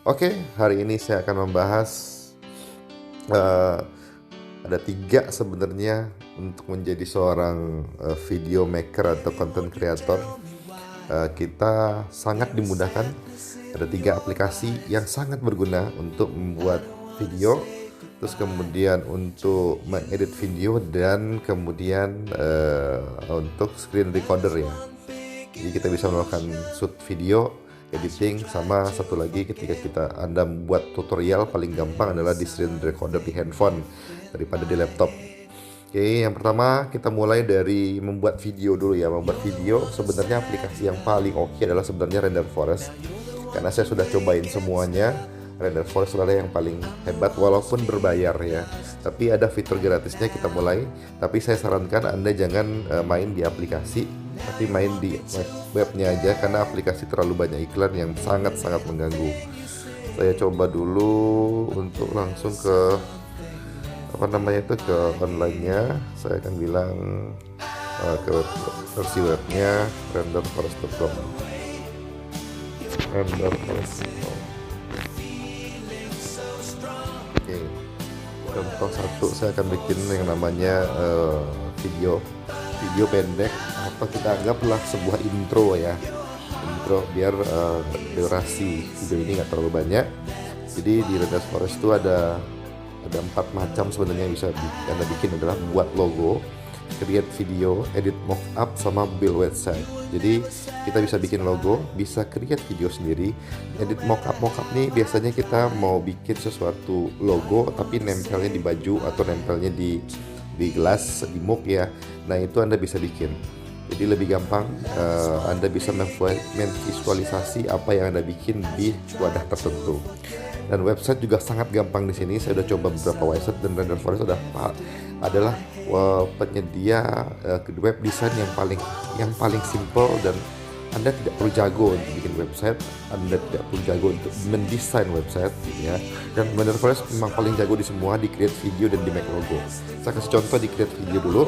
Oke, hari ini saya akan membahas eh, ada 3 sebenarnya untuk menjadi seorang video maker atau content creator. Kita sangat dimudahkan. Ada 3 aplikasi yang sangat berguna untuk membuat video, terus kemudian untuk mengedit video dan kemudian untuk screen recorder ya. Jadi kita bisa melakukan shoot video, editing, sama satu lagi ketika Anda membuat tutorial paling gampang adalah di screen recorder di handphone daripada di laptop. Oke, yang pertama kita mulai dari membuat video dulu ya. Membuat video sebenarnya aplikasi yang paling oke adalah sebenarnya Render Forest. Karena saya sudah cobain semuanya, Render Forest adalah yang paling hebat walaupun berbayar ya. Tapi ada fitur gratisnya, kita mulai. Tapi saya sarankan Anda jangan main di aplikasi, tapi main di webnya aja, karena aplikasi terlalu banyak iklan yang sangat-sangat mengganggu. Saya coba dulu untuk langsung ke ke online-nya. Saya akan bilang ke versi webnya renderforest.com. renderforest.com. Oke, contoh satu, saya akan bikin yang namanya video pendek, atau kita anggaplah sebuah intro ya, intro biar durasi video ini nggak terlalu banyak. Jadi di Render Forest itu ada 4 macam sebenarnya yang bisa Anda bikin, adalah buat logo, create video, edit mockup, sama build website. Jadi kita bisa bikin logo, bisa create video sendiri, edit mockup nih biasanya kita mau bikin sesuatu logo tapi nempelnya di baju atau nempelnya di gelas, di mug ya. Nah itu Anda bisa bikin. Jadi lebih gampang, Anda bisa memvisualisasi apa yang Anda bikin di wadah tertentu. Dan website juga sangat gampang di sini. Saya udah coba beberapa website, dan Render Forest adalah penyedia web design yang paling simple, dan Anda tidak perlu jago untuk bikin website, Anda tidak perlu jago untuk mendesain website ya. Dan Render Forest memang paling jago di semua, di create video dan di make logo. Saya kasih contoh di create video dulu.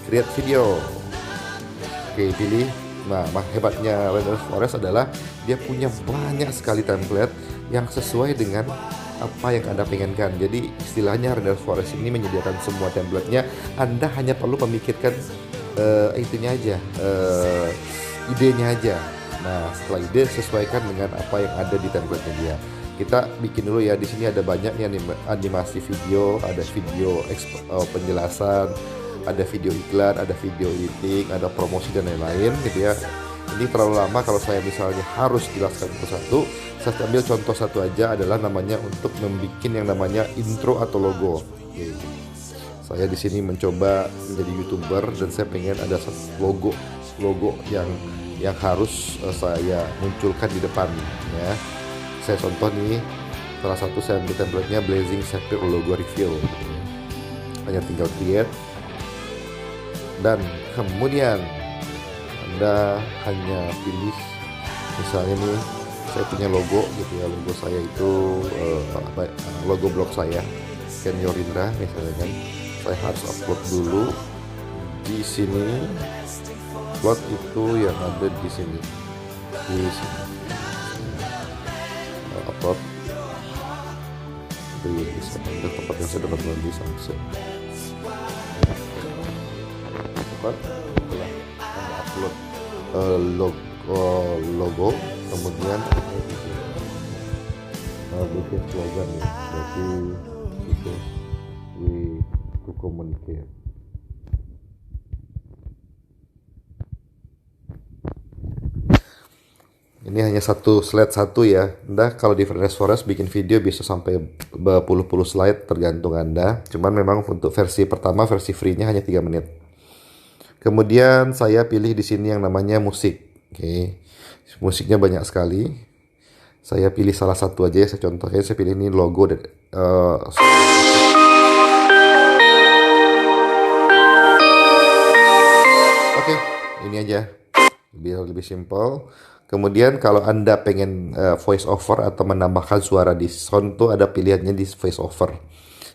Create video. Oke, pilih. Nah, hebatnya Render Forest adalah dia punya banyak sekali template yang sesuai dengan apa yang Anda pengenkan. Jadi istilahnya Render Forest ini menyediakan semua template-nya. Anda hanya perlu memikirkan itunya aja, idenya aja. Nah, setelah ide sesuaikan dengan apa yang ada di template-nya dia. Kita bikin dulu ya. Di sini ada banyak nih animasi video, ada video penjelasan, ada video iklan, ada video editing, ada promosi dan lain-lain gitu ya. Ini terlalu lama kalau saya misalnya harus jelaskan satu-satu. Saya ambil contoh satu aja, adalah namanya untuk membuat yang namanya intro atau logo. Oke. Saya di sini mencoba menjadi YouTuber dan saya pengen ada logo yang harus saya munculkan di depan ya. Saya contoh nih, salah satu saya ambil template-nya Blazing Sapphire Logo Review. Hanya tinggal create, dan kemudian Anda hanya pilih, misalnya nih saya punya logo gitu ya, logo saya itu logo blog saya Ken Yorindra misalnya kan. Saya harus upload dulu di sini, upload itu yang ada di sini, upload di tempat yang saya dapat di Samsung. Cepat setelah upload logo, kemudian bikin slogan ya, jadi itu to communicate. Ini hanya satu slide ya. Anda kalau di Render Forest bikin video bisa sampai berpuluh-puluh slide tergantung Anda. Cuman memang untuk versi pertama, versi free-nya hanya 3 menit. Kemudian saya pilih di sini yang namanya musik. Oke. Musiknya banyak sekali. Saya pilih salah satu aja ya. Contohnya saya pilih ini logo dan Oke, ini aja. Biar lebih simple. Kemudian kalau Anda pengen voice over atau menambahkan suara di sound tuh ada pilihannya di voice over.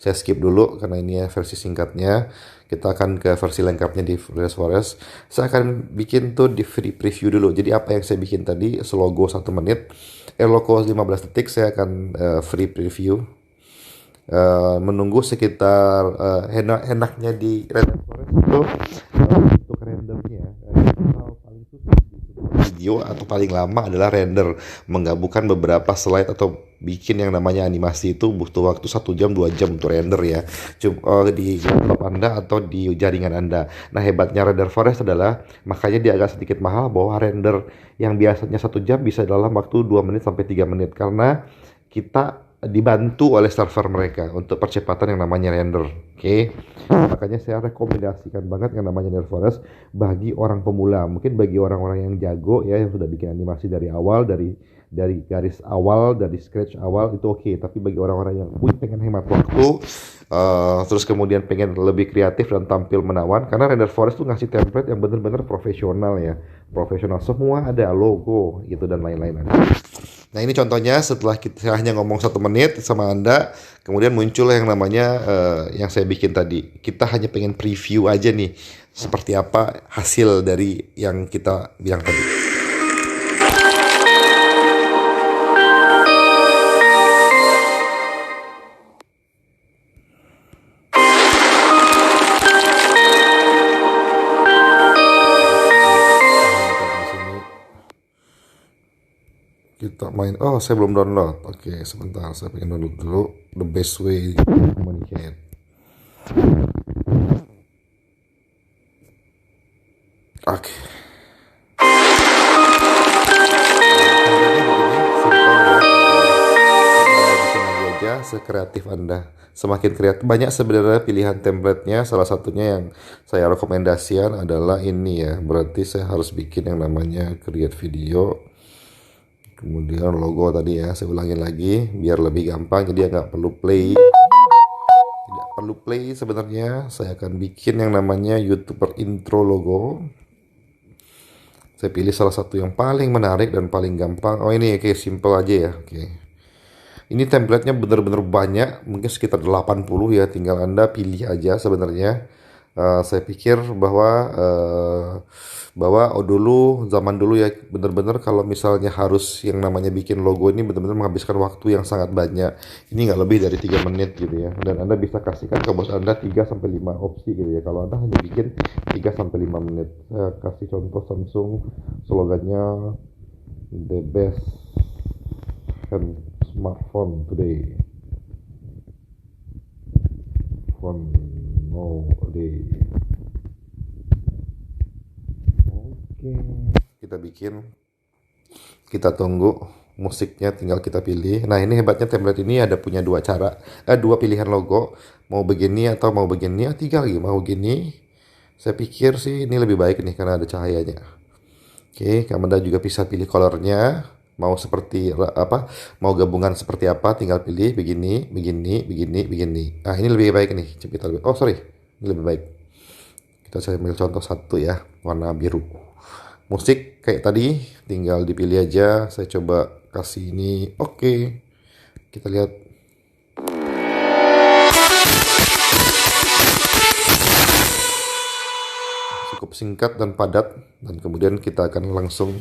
Saya skip dulu karena ini ya versi singkatnya. Kita akan ke versi lengkapnya di Render Forest. Saya akan bikin tuh di free preview dulu. Jadi apa yang saya bikin tadi, selogo 1 menit, Airloco 15 detik saya akan free preview. Menunggu sekitar enaknya di Render Forest itu untuk rendernya hal paling susah di sebuah video atau paling lama adalah render, menggabungkan beberapa slide atau bikin yang namanya animasi itu butuh waktu 1 jam 2 jam untuk render ya, di laptop Anda atau di jaringan Anda. Nah, hebatnya Render Forest adalah makanya dia agak sedikit mahal, bahwa render yang biasanya 1 jam bisa dalam waktu 2 menit sampai 3 menit karena kita dibantu oleh server mereka untuk percepatan yang namanya render. Oke. Makanya saya rekomendasikan banget yang namanya Render Forest bagi orang pemula. Mungkin bagi orang-orang yang jago ya, yang sudah bikin animasi dari awal, dari garis awal, dari scratch awal itu oke. Tapi bagi orang-orang yang pengen hemat waktu, terus kemudian pengen lebih kreatif dan tampil menawan, karena Render Forest tuh ngasih template yang bener-bener profesional ya, profesional, semua ada logo gitu dan lain-lain. Nah, ini contohnya setelah kita hanya ngomong 1 menit sama Anda, kemudian muncul yang namanya yang saya bikin tadi. Kita hanya pengen preview aja nih seperti apa hasil dari yang kita bilang tadi. Kita main, oh saya belum download. Oke, sebentar, saya pengen download dulu the best way to communicate. Oke. Sekreatif Anda, semakin kreatif, banyak sebenarnya pilihan templatenya. Salah satunya yang saya rekomendasikan adalah ini ya. Berarti saya harus bikin yang namanya create video, kemudian logo tadi ya, saya ulangin lagi biar lebih gampang, jadi nggak perlu play. Tidak perlu play sebenarnya. Saya akan bikin yang namanya YouTuber intro logo. Saya pilih salah satu yang paling menarik dan paling gampang. Oh ini oke, simple aja ya. Oke. Ini templatenya bener-bener banyak, mungkin sekitar 80 ya, tinggal Anda pilih aja sebenarnya. Saya pikir bahwa zaman dulu ya, bener-bener kalau misalnya harus yang namanya bikin logo ini bener-bener menghabiskan waktu yang sangat banyak. Ini nggak lebih dari 3 menit gitu ya, dan Anda bisa kasihkan ke bos Anda 3-5 opsi gitu ya, kalau Anda hanya bikin 3-5 menit. Saya kasih contoh Samsung, slogannya the best smartphone today, phone nowadays. Oke, kita bikin, kita tunggu musiknya, tinggal kita pilih. Nah, ini hebatnya template ini ada punya dua pilihan logo, mau begini atau mau begini, 3 lagi, mau gini. Saya pikir sih ini lebih baik nih karena ada cahayanya. Oke, Anda juga bisa pilih colornya, mau seperti apa, mau gabungan seperti apa, tinggal pilih begini, begini, begini, begini. Ah, ini lebih baik nih, ini lebih baik. Saya ambil contoh satu ya, warna biru. Musik kayak tadi, tinggal dipilih aja. Saya coba kasih ini, oke. Kita lihat. Cukup singkat dan padat, dan kemudian kita akan langsung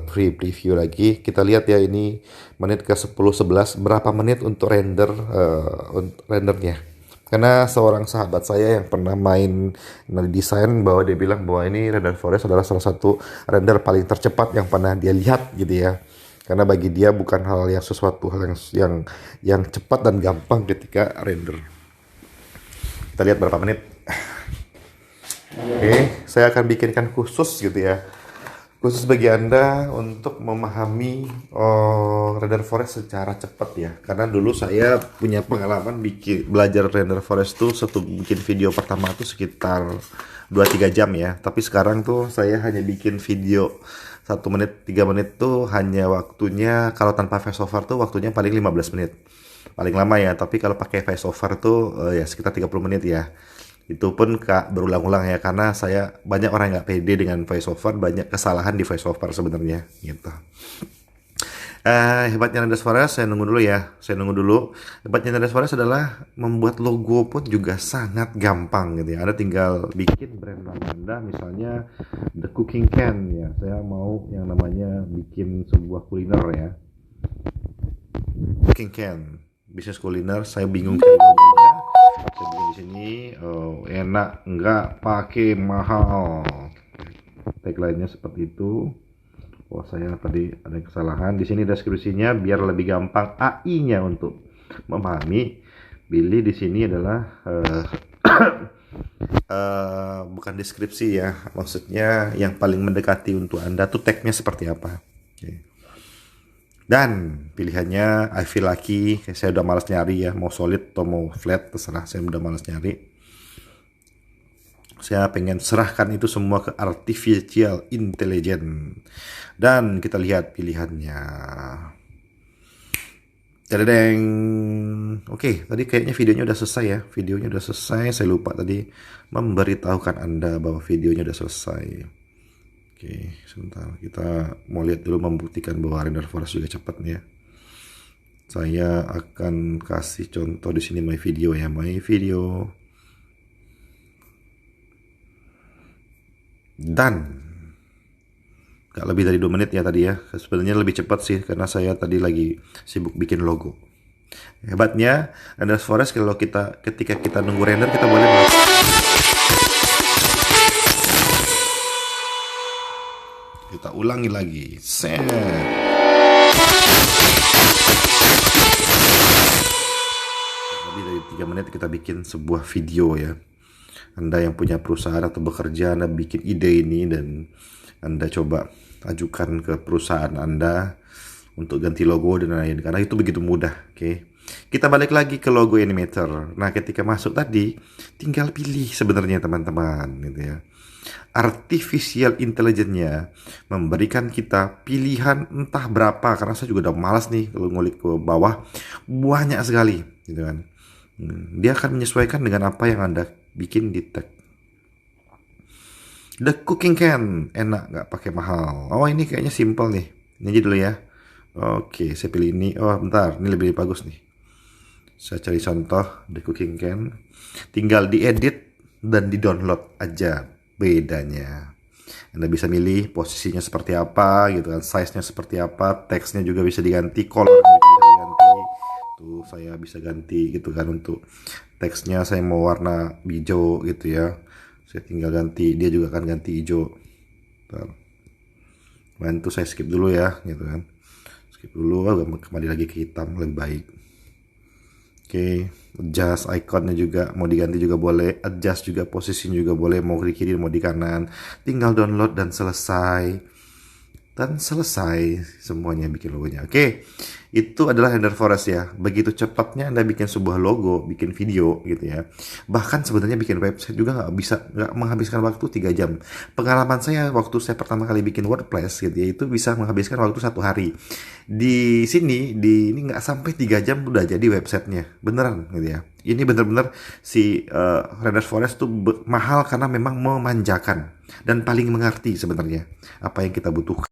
preview lagi. Kita lihat ya, ini menit ke 10-11, berapa menit untuk rendernya. Karena seorang sahabat saya yang pernah main desain, bahwa dia bilang bahwa ini Render Forest adalah salah satu render paling tercepat yang pernah dia lihat gitu ya. Karena bagi dia bukan hal yang cepat dan gampang ketika render. Kita lihat berapa menit. Oke, saya akan bikinkan khusus gitu ya, khusus bagi Anda untuk memahami Render Forest secara cepat ya. Karena dulu saya punya pengalaman belajar Render Forest tuh, bikin video pertama tuh sekitar 2-3 jam ya. Tapi sekarang tuh saya hanya bikin video 1 menit, 3 menit tuh hanya waktunya, kalau tanpa voiceover tuh waktunya paling 15 menit. Paling lama ya, tapi kalau pakai voiceover tuh ya sekitar 30 menit ya. Itu pun berulang-ulang ya, karena banyak orang yang nggak pede dengan voiceover, banyak kesalahan di voiceover sebenarnya gitu. Hebatnya Nada Suarez, saya nunggu dulu ya. Saya nunggu dulu. Hebatnya Nada Suarez adalah membuat logo pun juga sangat gampang gitu ya. Anda tinggal bikin brand nama Anda, misalnya The Cooking Can ya. Saya mau yang namanya bikin sebuah kuliner ya. Cooking Can, bisnis kuliner. Saya bingung cari logonya. Saya bikin di sini. Oh, enak nggak pakai mahal. Tagline-nya seperti itu. Oh, saya tadi ada kesalahan. Di sini deskripsinya biar lebih gampang AI-nya untuk memahami. Billy di sini adalah bukan deskripsi ya. Maksudnya yang paling mendekati untuk Anda tuh tag-nya seperti apa. Oke. Dan pilihannya I feel lucky. Saya udah malas nyari ya, mau solid atau mau flat terserah. Saya udah malas nyari. Saya pengen serahkan itu semua ke artificial intelligence. Dan kita lihat pilihannya. Tadadeng. Oke, tadi kayaknya videonya udah selesai ya. Videonya udah selesai. Saya lupa tadi memberitahukan Anda bahwa videonya udah selesai. Oke, sebentar. Kita mau lihat dulu, membuktikan bahwa render forest juga cepat nih ya. Saya akan kasih contoh di sini my video ya, my video. Dan gak lebih dari 2 menit ya tadi ya. Sebenarnya lebih cepat sih karena saya tadi lagi sibuk bikin logo. Hebatnya render forest, kalau ketika kita nunggu render kita boleh kita ulangi lagi. Set. Lebih dari 3 menit kita bikin sebuah video ya. Anda yang punya perusahaan atau bekerja, Anda bikin ide ini dan Anda coba ajukan ke perusahaan Anda untuk ganti logo dan lain-lain, karena itu begitu mudah. Oke. Kita balik lagi ke logo animator. Nah, ketika masuk tadi tinggal pilih sebenarnya teman-teman gitu ya. Artificial intelligence-nya memberikan kita pilihan entah berapa, karena saya juga udah malas nih kalau ngulik ke bawah, banyak sekali gitu kan. Dia akan menyesuaikan dengan apa yang Anda bikin di tag. The Cooking Can, enak nggak pakai mahal. Oh, ini kayaknya simple nih. Ini aja dulu ya. Oke, saya pilih ini. Oh, bentar, ini lebih bagus nih. Saya cari contoh The Cooking Can. Tinggal diedit dan di-download aja bedanya. Anda bisa milih posisinya seperti apa gitu kan, size-nya seperti apa, teksnya juga bisa diganti, color-nya juga bisa diganti. Tuh, saya bisa ganti gitu kan, untuk teksnya saya mau warna hijau gitu ya. Saya tinggal ganti, dia juga akan ganti hijau. Bantu saya skip dulu ya gitu kan. Skip dulu, kembali lagi ke hitam lebih baik. Oke, adjust ikonnya juga mau diganti juga boleh, adjust juga posisinya juga boleh, mau di kiri mau di kanan. Tinggal download dan selesai. Dan selesai semuanya bikin logonya. Oke, itu adalah render forest ya. Begitu cepatnya Anda bikin sebuah logo, bikin video gitu ya. Bahkan sebenarnya bikin website juga nggak menghabiskan waktu 3 jam. Pengalaman saya waktu saya pertama kali bikin WordPress gitu ya, itu bisa menghabiskan waktu 1 hari. Di sini ini nggak sampai 3 jam udah jadi websitenya, beneran gitu ya. Ini bener-bener si render forest tuh mahal karena memang memanjakan dan paling mengerti sebenarnya apa yang kita butuhkan.